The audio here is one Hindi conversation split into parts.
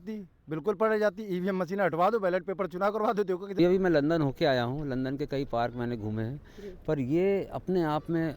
बिल्कुल पढ़ जाती। ईवीएम मशीन हटवा दो, बैलेट पेपर चुनाव करवा दो, देखो अभी मैं लंदन होके आया हूँ। लंदन के कई पार्क मैंने घूमे हैं, पर ये अपने आप में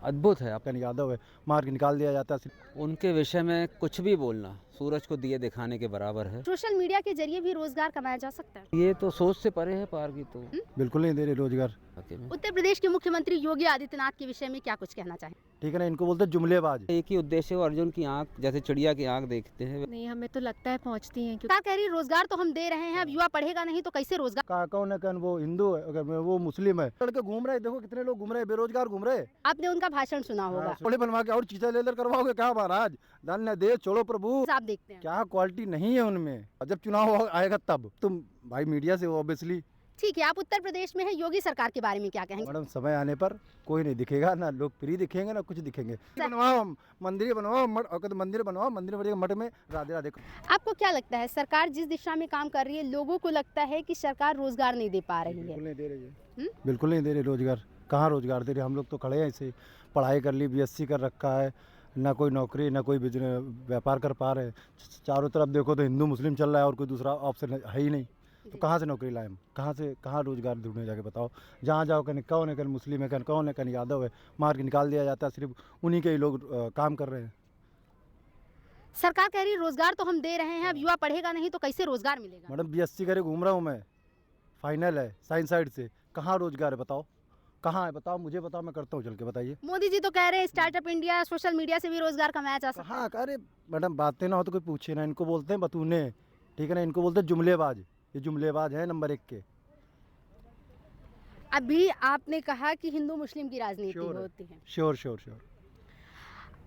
अद्भुत है। कितनी यादव है, मार के निकाल दिया जाता है। उनके विषय में कुछ भी बोलना सूरज को दिए दिखाने के बराबर है। सोशल मीडिया के जरिए भी रोजगार कमाया जा सकता है। ये तो सोच से परे है पार की। तो बिल्कुल नहीं दे रहे रोजगार। उत्तर प्रदेश के मुख्यमंत्री योगी आदित्यनाथ के विषय में क्या कुछ कहना चाहें? ठीक है ना, इनको बोलते जुमलेबाज। एक ही उद्देश्य है, अर्जुन की आंख जैसे चिड़िया की आंख देखते हैं। नहीं, हमें तो लगता है पहुंचती हैं। सरकार कह रही रोजगार तो हम दे रहे हैं, अब युवा पढ़ेगा नहीं तो कैसे रोजगार? कौन है, कौन वो हिंदू है, अगर वो मुस्लिम है, लड़के घूम रहे, देखो कितने लोग घूम रहे, बेरोजगार घूम रहे। आपने उनका भाषण सुना होगा। थोड़े बनवा के और चीजें लेकर करवाओगे क्या महाराज? धन्य देश छोड़ो प्रभु। आप देखते हैं क्या क्वालिटी नहीं है उनमें। जब चुनाव आएगा तब तुम भाई मीडिया से ऑब्वियसली। ठीक है, आप उत्तर प्रदेश में हैं, योगी सरकार के बारे में क्या कहेंगे? मैडम समय आने पर कोई नहीं दिखेगा, ना लोग फ्री दिखेंगे ना कुछ दिखेंगे। बनवाओ मंदिर, बनवाओ मठ, मंदिर बनवाओ, मंदिर बनेगा मठ में राधे राधे। आपको क्या लगता है सरकार जिस दिशा में काम कर रही है, लोगों को लगता है कि सरकार रोजगार नहीं दे पा रही है? बिल्कुल नहीं दे रही है, बिल्कुल नहीं दे रही रोजगार। कहाँ रोजगार दे रहे? हम लोग तो खड़े हैं ऐसे, पढ़ाई कर ली, बीएससी कर रखा है, ना कोई नौकरी ना कोई बिजनेस व्यापार कर पा रहे हैं। चारों तरफ देखो तो हिंदू मुस्लिम चल रहा है और कोई दूसरा ऑप्शन है ही नहीं। तो कहाँ से नौकरी लाएं हम? कहाँ रोजगार ढूंढने जाके बताओ? जहाँ जाओ कहीं कौन है, कहीं मुस्लिम है, कौन है, कहीं यादव है, मार के निकाल दिया जाता है। सिर्फ उन्हीं के ही लोग काम कर रहे हैं। सरकार कह रही है रोजगार तो हम दे रहे हैं, अब युवा पढ़ेगा नहीं तो कैसे रोजगार मिलेगा? मैडम बीएससी करे घूम रहा हूँ मैं, फाइनल है साइंस साइड से। कहाँ रोजगार है बताओ? कहाँ है बताओ? मुझे बताओ, मैं करता हूँ, चल के बताइए। मोदी जी तो कह रहे हैं स्टार्टअप इंडिया, सोशल मीडिया से भी रोजगार कमाया जा सकता है। हाँ अरे मैडम बातें ना हो तो कोई पूछे ना। इनको बोलते हैं बतूने, ठीक है ना, इनको बोलते हैं जुमलेबाज। ये जुमलेबाज है नंबर 1 के। अभी आपने कहा कि हिंदू मुस्लिम की राजनीति होती है। Sure sure sure.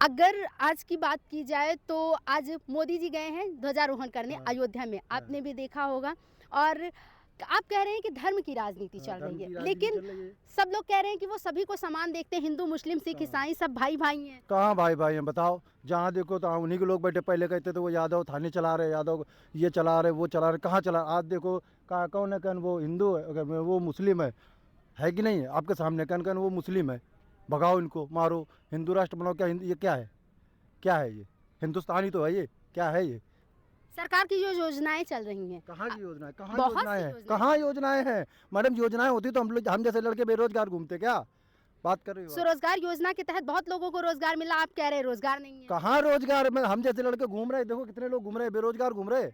अगर आज की बात की जाए तो आज मोदी जी गए हैं ध्वजारोहण करने अयोध्या में, आपने भी देखा होगा। और आप कह रहे हैं कि धर्म की राजनीति चल रही है, लेकिन सब लोग कह रहे हैं कि वो सभी को समान देखते हैं, हिंदू मुस्लिम सिख ईसाई सब भाई भाई हैं। कहाँ भाई भाई हैं बताओ? जहाँ देखो तो उन्हीं के लोग बैठे। पहले कहते थे वो यादव थाने चला रहे, यादव ये चला रहे, वो चला रहे, कहाँ चला? आज देखो कहाँ कौन है, कौन वो हिंदू है, अगर वो मुस्लिम है कि नहीं है आपके सामने? कौन वो मुस्लिम है, भगाओ इनको, मारो, हिंदू राष्ट्र बनाओ। क्या ये क्या है? क्या है ये? हिंदुस्तानी तो है ये, क्या है ये? सरकार की जो योजनाएं चल रही हैं। कहाँ की योजनाएं? कहाँ बहुत योजनाएं सी हैं? योजनाएं। कहाँ योजनाएं हैं? मैडम योजनाएं होती तो हम जैसे लड़के बेरोजगार घूमते क्या? बात कर रही हो? स्वरोजगार योजना के तहत बहुत लोगों को रोजगार मिला, आप कह रहे हैं रोजगार नहीं है। कहाँ रोजगार में? हम जैसे लड़के घूम रहे, देखो कितने लोग घूम रहे, बेरोजगार घूम रहे।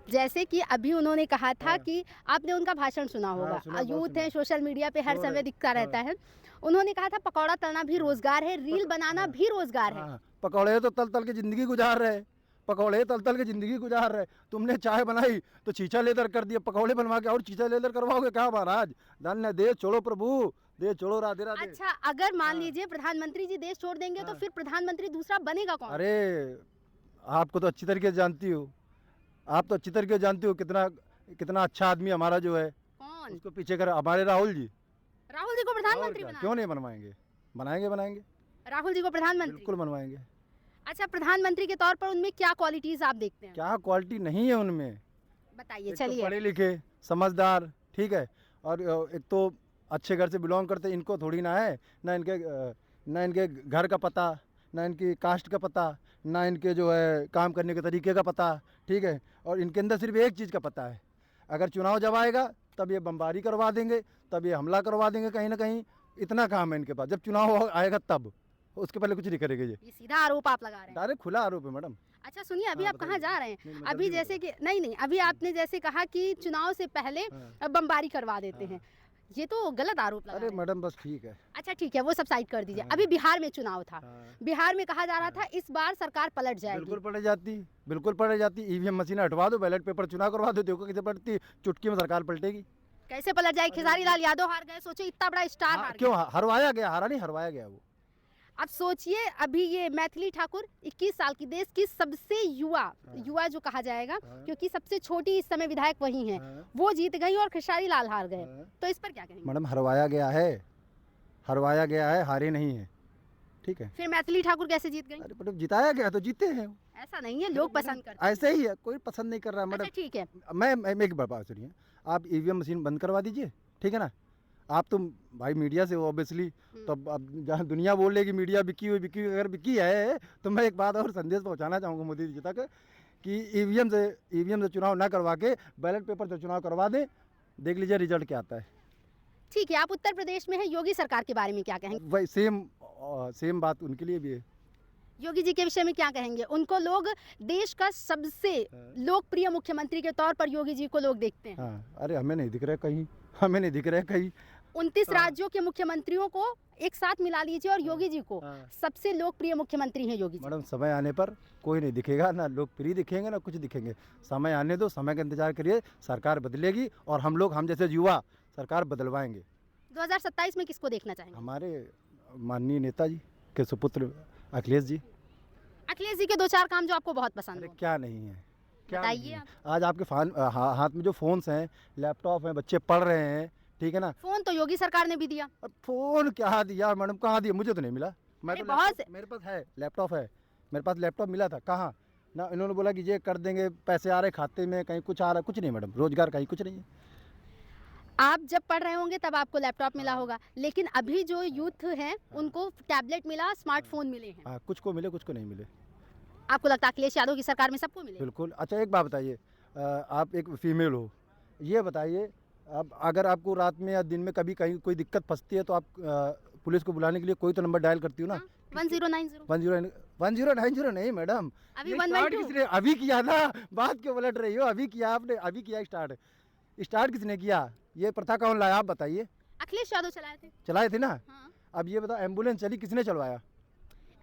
जैसे कि अभी उन्होंने कहा था कि आपने उनका भाषण सुना होगा, यूथ है, सोशल मीडिया पे हर समय दिखता रहता है। उन्होंने कहा था पकौड़ा तलना भी रोजगार है, रील बनाना भी रोजगार है। पकौड़े तो तल तल के जिंदगी गुजार रहे, पकौड़े तल तल के जिंदगी गुजार रहे। तुमने चाय बनाई तो चीचा लेकर कर दिया, पकौड़े बनवा के और चीचा लेकर करवाओगे क्या महाराज? धन्य देश छोड़ो प्रभु, देश छोड़ो राधे राधे। अच्छा, अगर मान लीजिए प्रधानमंत्री जी देश छोड़ देंगे तो फिर प्रधानमंत्री दूसरा बनेगा कौन? अरे आपको तो अच्छी तरीके से जानती हो, आप तो अच्छी तरीके से जानती हो कितना अच्छा आदमी हमारा जो है। कौन? उसको पीछे कर हमारे राहुल जी को प्रधानमंत्री बना? क्यों नहीं बनवाएंगे? बनाएंगे राहुल जी को प्रधानमंत्री बिल्कुल बनवाएंगे। अच्छा, प्रधानमंत्री के तौर पर उनमें क्या क्वालिटीज आप देखते हैं? क्या क्वालिटी नहीं है उनमें? बताइए। एक तो चलिए। पढ़े लिखे, समझदार, ठीक है, और एक तो अच्छे घर से बिलोंग करते। इनको थोड़ी ना है ना इनके घर का पता, ना इनकी कास्ट का पता, ना इनके जो है काम करने के तरीके का पता, ठीक है। और इनके अंदर सिर्फ एक चीज़ का पता है, अगर चुनाव जब आएगा तब ये बमबारी करवा देंगे, तब ये हमला करवा देंगे कहीं ना कहीं। इतना काम है इनके पास। जब चुनाव आएगा तब, उसके पहले कुछ नहीं करेंगे ये सीधा आरोप आप लगा रहे हैं? डायरेक्ट खुला आरोप है मैडम। अच्छा सुनिए, अभी आप कहाँ जा रहे हैं? नहीं, अभी जैसे कि नहीं, अभी आपने जैसे कहा कि चुनाव से पहले बमबारी करवा देते हैं, ये तो गलत आरोप लगा रहे अरे हैं। मैडम बस ठीक है। अच्छा ठीक है, वो सब साइड कर दीजिए। अभी बिहार में चुनाव था, बिहार में कहा जा रहा था इस बार सरकार पलट जाएगी। बिल्कुल पलट जाती। ईवीएम मशीन हटवा दो, बैलेट पेपर चुनाव करवा दो, देखो कैसे पलटती। चुटकी में सरकार पलटेगी। कैसे पलट जाएगी? खेसारी लाल यादव हार गए, सोचिए इतना बड़ा स्टार हार क्यों गया। हरवाया गया? हारा नहीं, हरवाया गया वो। अब सोचिए, अभी ये मैथिली ठाकुर 21 साल की, देश की सबसे युवा जो कहा जाएगा, क्योंकि सबसे छोटी इस समय विधायक वही हैं, वो जीत गई और खेसारी लाल हार गए। तो इस पर क्या कहेंगे? मैडम हरवाया गया है, हारे नहीं है, ठीक है। फिर मैथिली ठाकुर कैसे जीत गई? अरे मैडम जिताया गया तो जीते हैं। ऐसा नहीं है, लोग पसंद करते हैं। ऐसे ही है, कोई पसंद नहीं कर रहा है मैडम। अच्छा ठीक है, मैं एक बात सुनिए, आप ईवीएम मशीन बंद करवा दीजिए, ठीक है ना। आप तो भाई मीडिया से हो ऑब्वियसली, तो अब जहाँ दुनिया बोल रही है कि मीडिया बिकी हुई, अगर बिकी है तो मैं एक बात और संदेश पहुंचाना चाहूँगा मोदी जी तक कि ईवीएम से चुनाव ना करवा के बैलेट पेपर से चुनाव करवा दें, देख लीजिए रिजल्ट क्या आता है। ठीक है, आप उत्तर प्रदेश में हैं, योगी सरकार के बारे में क्या कहेंगे? वही सेम बात उनके लिए भी है। योगी जी के विषय में क्या कहेंगे? उनको लोग देश का सबसे लोकप्रिय मुख्यमंत्री के तौर पर योगी जी को लोग देखते हैं। हाँ, अरे हमें नहीं दिख रहा कहीं 29 राज्यों के मुख्यमंत्रियों को एक साथ मिला लीजिए और योगी जी को हाँ। सबसे लोकप्रिय मुख्यमंत्री हैं योगी जी। मैडम समय आने पर कोई नहीं दिखेगा, ना लोकप्रिय दिखेंगे ना कुछ दिखेंगे। समय आने दो, समय का इंतजार करिए, सरकार बदलेगी और हम जैसे युवा सरकार बदलवाएंगे। 2027 में किसको देखना चाहेंगे? हमारे माननीय नेताजी के सुपुत्र अखिलेश जी। अखिलेश जी के 2-4 काम जो आपको बहुत पसंद अरे हो। क्या नहीं है, क्या बताइए नहीं है। आप। आज आपके हाथ में जो फ़ोन्स हैं, लैपटॉप हैं, बच्चे पढ़ रहे हैं, ठीक है ना। फोन तो योगी सरकार ने भी दिया। अब फ़ोन क्या दिया मैडम, कहाँ दिया, मुझे तो नहीं मिला। मैं अरे तो बहुत मेरे पास है लैपटॉप, मेरे पास लैपटॉप मिला था, कहाँ ना इन्होंने बोला कि ये कर देंगे, पैसे आ रहे खाते में, कहीं कुछ आ रहा, कुछ नहीं मैडम, रोजगार कहीं कुछ नहीं है। आप जब पढ़ रहे होंगे तब आपको लैपटॉप मिला होगा, लेकिन अभी जो यूथ हैं उनको टैबलेट मिला, स्मार्टफोन मिले हैं। हाँ, कुछ को मिले, कुछ को नहीं मिले। आपको लगता है अखिलेश यादव की सरकार में सबको मिले? बिल्कुल। अच्छा एक बात बताइए, आप एक फीमेल हो, ये बताइए, अब अगर आपको रात में या दिन में कभी कहीं कोई दिक्कत फंसती है तो आप पुलिस को बुलाने के लिए कोई तो नंबर डायल करती हो ना। 1090। 1090 नहीं मैडम, अभी ये 112। स्टार्ट किसने अभी किया ना, बात क्यों पलट रही हो? अभी किया आपने, अभी किया स्टार्ट किसने किया? ये प्रथा कौन लाया आप बताइए? अखिलेश यादव चलाए थे ना। हाँ। अब ये बताओ, एम्बुलेंस चली किसने चलवाया?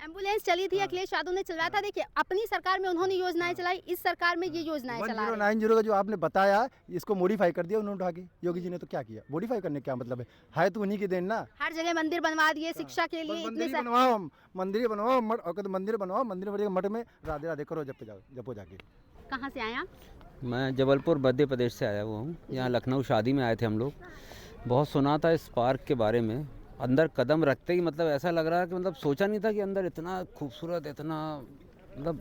एम्बुलेंस चली थी, अखिलेश यादव ने चलवाया था। देखिए, अपनी सरकार में उन्होंने योजनाएं चलाई, इस सरकार में ये योजनाएं चला रहे हैं। 1090 का जो आपने बताया, इसको मॉडिफाई कर दिया उन्होंने उठा के। योगी जी ने तो क्या किया? मॉडिफाई करने का क्या मतलब है तो उन्हीं की देन ना। हर जगह मंदिर बनवा दिए, शिक्षा के लिए इतने मंदिर बनवाओ मंदिर बनेगा, मठ में राधे राधे करो, जपो जाके। कहाँ से आए आप? मैं जबलपुर मध्य प्रदेश से आया हुआ हूँ। यहाँ लखनऊ शादी में आए थे हम लोग। बहुत सुना था इस पार्क के बारे में, अंदर कदम रखते ही मतलब ऐसा लग रहा है कि मतलब सोचा नहीं था कि अंदर इतना खूबसूरत, इतना मतलब।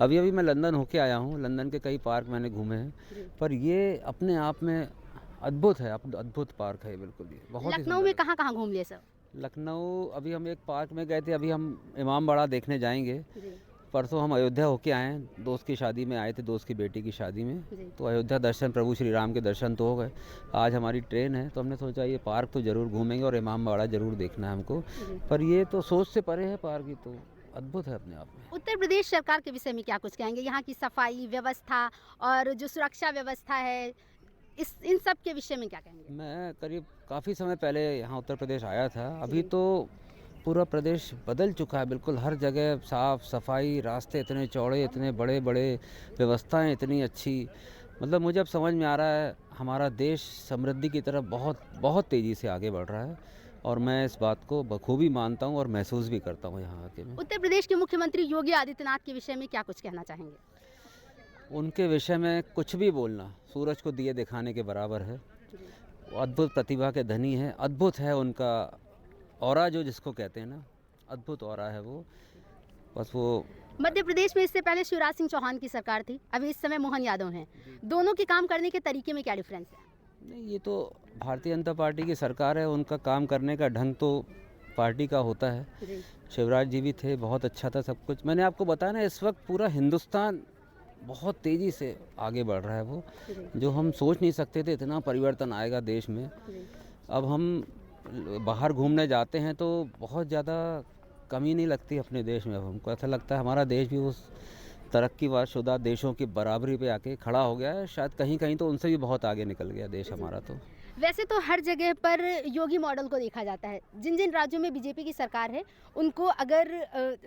अभी अभी मैं लंदन होके आया हूँ, लंदन के कई पार्क मैंने घूमे हैं, पर ये अपने आप में अद्भुत है, अद्भुत पार्क है बिल्कुल। ये बहुत ही लखनऊ में कहाँ कहाँ घूम लिए सर? लखनऊ अभी हम एक पार्क में गए थे, अभी हम इमामबाड़ा देखने जाएंगे। परसों हम अयोध्या होके आए हैं, दोस्त की शादी में आए थे, दोस्त की बेटी की शादी में, तो अयोध्या दर्शन, प्रभु श्री राम के दर्शन तो हो गए। आज हमारी ट्रेन है, तो हमने सोचा ये पार्क तो ज़रूर घूमेंगे और इमामबाड़ा ज़रूर देखना है हमको। पर ये तो सोच से परे है, पार्क ही तो अद्भुत है अपने आप में। उत्तर प्रदेश सरकार के विषय में क्या कुछ कहेंगे? यहाँ की सफाई व्यवस्था और जो सुरक्षा व्यवस्था है, इन सब के विषय में क्या कहेंगे? मैं करीब काफ़ी समय पहले यहाँ उत्तर प्रदेश आया था, अभी तो पूरा प्रदेश बदल चुका है बिल्कुल। हर जगह साफ़ सफाई, रास्ते इतने चौड़े, इतने बड़े बड़े, व्यवस्थाएं इतनी अच्छी। मतलब मुझे अब समझ में आ रहा है हमारा देश समृद्धि की तरफ बहुत बहुत तेज़ी से आगे बढ़ रहा है, और मैं इस बात को बखूबी मानता हूँ और महसूस भी करता हूँ यहाँ आके मैं। उत्तर प्रदेश के मुख्यमंत्री योगी आदित्यनाथ के विषय में क्या कुछ कहना चाहेंगे? उनके विषय में कुछ भी बोलना सूरज को दिए दिखाने के बराबर है। वो अद्भुत प्रतिभा के धनी हैं, अद्भुत है उनका ऑरा, जो जिसको कहते हैं ना, अद्भुत ऑरा है वो। बस वो मध्य प्रदेश में इससे पहले शिवराज सिंह चौहान की सरकार थी, अभी इस समय मोहन यादव हैं। दोनों के काम करने के तरीके में क्या डिफरेंस है? नहीं, ये तो भारतीय जनता पार्टी की सरकार है, उनका काम करने का ढंग तो पार्टी का होता है। शिवराज जी भी थे, बहुत अच्छा था सब कुछ। मैंने आपको बताया ना, इस वक्त पूरा हिंदुस्तान बहुत तेज़ी से आगे बढ़ रहा है वो, जो हम सोच नहीं सकते थे इतना परिवर्तन आएगा देश में। अब हम बाहर घूमने जाते हैं तो बहुत ज़्यादा कमी नहीं लगती अपने देश में। अब हमको ऐसा लगता है हमारा देश भी उस तरक्कीवादशुदा देशों की बराबरी पे आके खड़ा हो गया है, शायद कहीं कहीं तो उनसे भी बहुत आगे निकल गया देश हमारा। तो वैसे तो हर जगह पर योगी मॉडल को देखा जाता है। जिन जिन राज्यों में बीजेपी की सरकार है, उनको अगर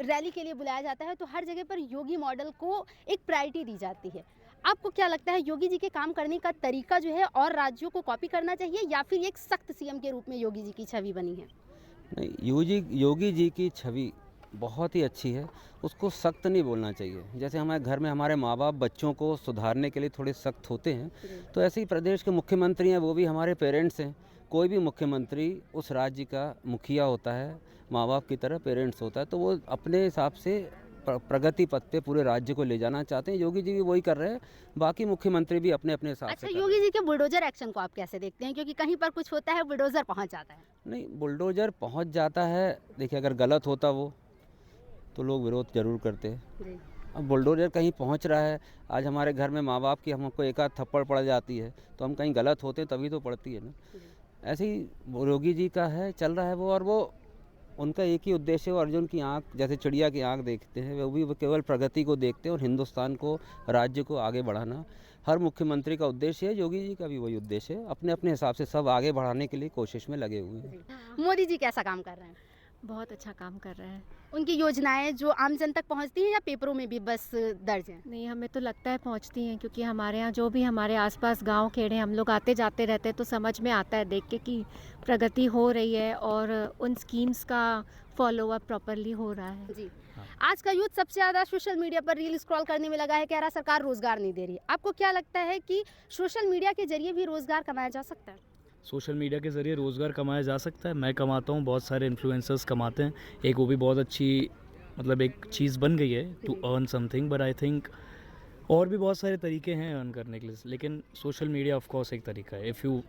रैली के लिए बुलाया जाता है तो हर जगह पर योगी मॉडल को एक प्रायोरिटी दी जाती है। आपको क्या लगता है, योगी जी के काम करने का तरीका जो है और राज्यों को कॉपी करना चाहिए, या फिर एक सख्त सीएम के रूप में योगी जी की छवि बनी है? नहीं, योगी जी की छवि बहुत ही अच्छी है, उसको सख्त नहीं बोलना चाहिए। जैसे हमारे घर में हमारे माँ बाप बच्चों को सुधारने के लिए थोड़े सख्त होते हैं, तो ऐसे ही प्रदेश के मुख्यमंत्री हैं, वो भी हमारे पेरेंट्स हैं। कोई भी मुख्यमंत्री उस राज्य का मुखिया होता है, माँ बाप की तरह पेरेंट्स होता है, तो वो अपने हिसाब से प्रगति पथ पे पूरे राज्य को ले जाना चाहते हैं। योगी जी भी वही कर रहे हैं, बाकी मुख्यमंत्री भी अपने अपने हिसाब अच्छा, से कर रहे योगी जी के बुलडोजर एक्शन को आप कैसे देखते हैं? क्योंकि कहीं पर कुछ होता है बुलडोजर पहुंच जाता है। हैं। नहीं, बुलडोजर पहुंच जाता है, देखिए अगर गलत होता वो तो लोग विरोध जरूर करते हैं। जी अब बुलडोजर कहीं पहुंच रहा है, आज हमारे घर में माँ बाप की हमको एक आध थप्पड़ पड़ जाती है तो हम कहीं गलत होते हैं तभी तो पड़ती है ना। ऐसे ही योगी जी का है, चल रहा है वो, और वो उनका एक ही उद्देश्य है, वो अर्जुन की आंख जैसे चिड़िया की आंख देखते हैं, वो केवल प्रगति को देखते हैं और हिंदुस्तान को, राज्य को आगे बढ़ाना हर मुख्यमंत्री का उद्देश्य है। योगी जी का भी वही उद्देश्य है, अपने अपने हिसाब से सब आगे बढ़ाने के लिए कोशिश में लगे हुए हैं। मोदी जी कैसा काम कर रहे हैं? बहुत अच्छा काम कर रहे हैं। उनकी योजनाएं जो आम जन तक पहुंचती हैं या पेपरों में भी बस दर्ज हैं? नहीं, हमें तो लगता है पहुंचती हैं, क्योंकि हमारे यहाँ जो भी हमारे आसपास गांव खेड़े हम लोग आते जाते रहते हैं तो समझ में आता है देख के कि प्रगति हो रही है और उन स्कीम्स का फॉलो अप प्रॉपरली हो रहा है। जी, आज का यूथ सबसे ज़्यादा सोशल मीडिया पर रील स्क्रॉल करने में लगा है, कह रहा सरकार रोजगार नहीं दे रही। आपको क्या लगता है कि सोशल मीडिया के जरिए भी रोजगार कमाया जा सकता है? सोशल मीडिया के ज़रिए रोज़गार कमाया जा सकता है। मैं कमाता हूँ, बहुत सारे इन्फ्लुएंसर्स कमाते हैं। एक वो भी बहुत अच्छी मतलब एक चीज़ बन गई है to earn something, but I think और भी बहुत सारे तरीके हैं अर्न करने के लिए, लेकिन सोशल मीडिया ऑफ कोर्स एक तरीका है। If you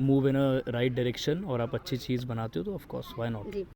move in a right direction और आप अच्छी चीज़ बनाते हो तो of course why not. Ji